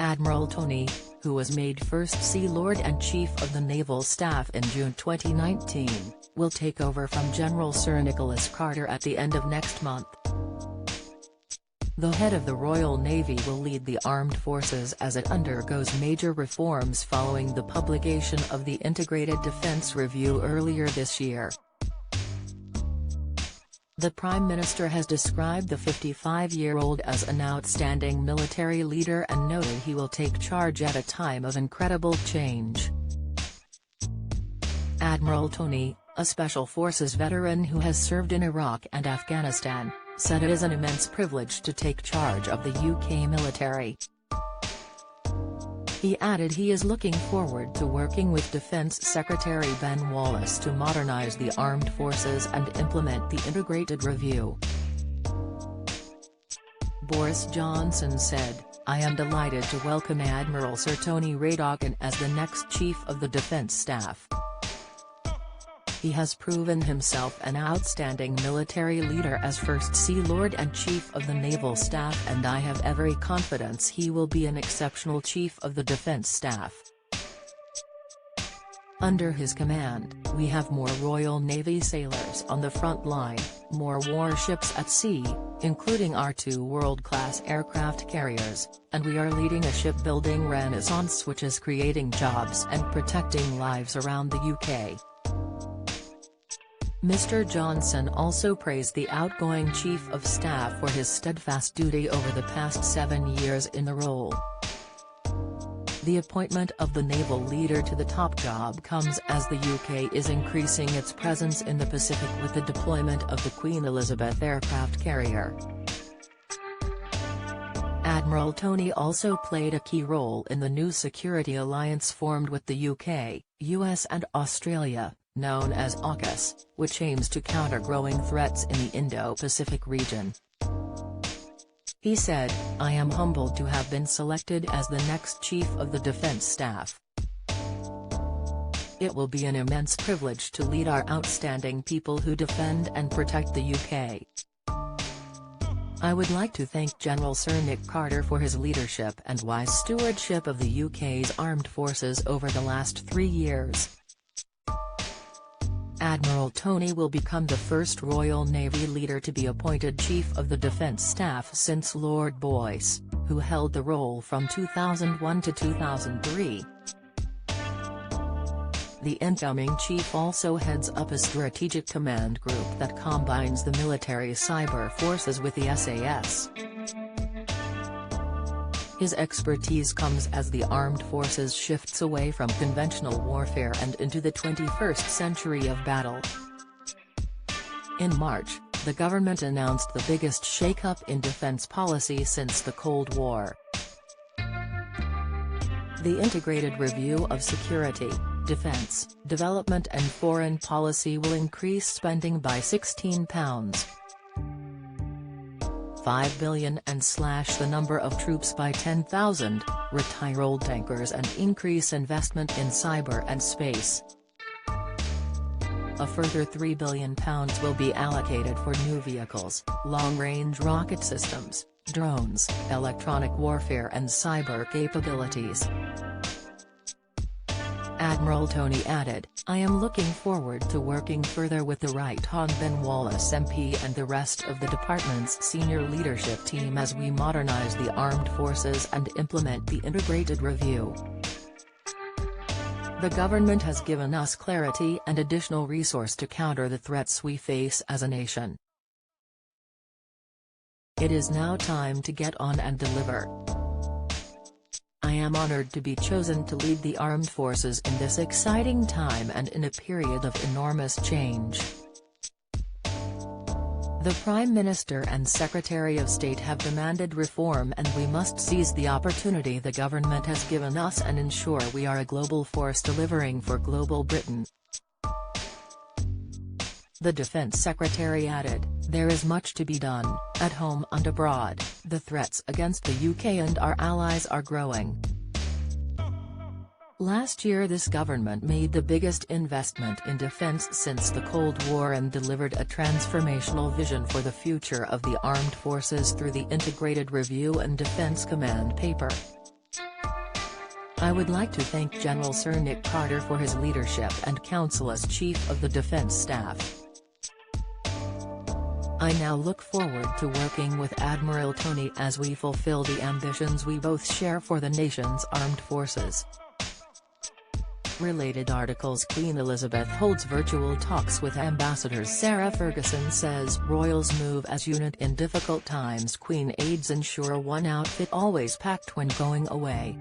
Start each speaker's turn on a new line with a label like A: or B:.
A: Admiral Tony, who was made First Sea Lord and Chief of the Naval Staff in June 2019, will take over from General Sir Nicholas Carter at the end of next month. The head of the Royal Navy will lead the armed forces as it undergoes major reforms following the publication of the Integrated Defence Review earlier this year. The Prime Minister has described the 55-year-old as an outstanding military leader and noted he will take charge at a time of incredible change. Admiral Tony, a Special Forces veteran who has served in Iraq and Afghanistan, said it is an immense privilege to take charge of the UK military. He added he is looking forward to working with Defence Secretary Ben Wallace to modernise the armed forces and implement the Integrated Review. Boris Johnson said, "I am delighted to welcome Admiral Sir Tony Raydogan as the next Chief of the Defence Staff. He has proven himself an outstanding military leader as First Sea Lord and Chief of the Naval Staff, and I have every confidence he will be an exceptional Chief of the Defence Staff. Under his command, we have more Royal Navy sailors on the front line, more warships at sea, including our 2 world-class aircraft carriers, and we are leading a shipbuilding renaissance which is creating jobs and protecting lives around the UK." Mr. Johnson also praised the outgoing Chief of Staff for his steadfast duty over the past 7 years in the role. The appointment of the naval leader to the top job comes as the UK is increasing its presence in the Pacific with the deployment of the Queen Elizabeth aircraft carrier. Admiral Tony also played a key role in the new security alliance formed with the UK, US and Australia, known as AUKUS, which aims to counter growing threats in the Indo-Pacific region. He said, "I am humbled to have been selected as the next Chief of the Defence Staff. It will be an immense privilege to lead our outstanding people who defend and protect the UK. I would like to thank General Sir Nick Carter for his leadership and wise stewardship of the UK's armed forces over the last 3 years." Admiral Tony will become the first Royal Navy leader to be appointed Chief of the Defence Staff since Lord Boyce, who held the role from 2001 to 2003. The incoming chief also heads up a strategic command group that combines the military cyber forces with the SAS. His expertise comes as the armed forces shifts away from conventional warfare and into the 21st century of battle. In March, the government announced the biggest shake-up in defense policy since the Cold War. The Integrated Review of Security, Defence, Development and Foreign Policy will increase spending by £16.5 billion and slash the number of troops by 10,000, retire old tankers and increase investment in cyber and space. A further £3 billion will be allocated for new vehicles, long-range rocket systems, drones, electronic warfare and cyber capabilities. Admiral Tony added, "I am looking forward to working further with the Right Hon. Ben Wallace MP and the rest of the department's senior leadership team as we modernise the armed forces and implement the Integrated Review. The government has given us clarity and additional resource to counter the threats we face as a nation. It is now time to get on and deliver. I am honored to be chosen to lead the armed forces in this exciting time and in a period of enormous change." The Prime Minister and Secretary of State have demanded reform, and we must seize the opportunity the government has given us and ensure we are a global force delivering for global Britain. The Defence Secretary added, "There is much to be done, at home and abroad. The threats against the UK and our allies are growing." Last year this government made the biggest investment in defence since the Cold War and delivered a transformational vision for the future of the armed forces through the Integrated Review and Defence Command Paper. I would like to thank General Sir Nick Carter for his leadership and counsel as Chief of the Defense Staff. I now look forward to working with Admiral Tony as we fulfill the ambitions we both share for the nation's armed forces. Related articles: Queen Elizabeth holds virtual talks with ambassadors. Sarah Ferguson says royals move as unit in difficult times. Queen aides ensure one outfit always packed when going away.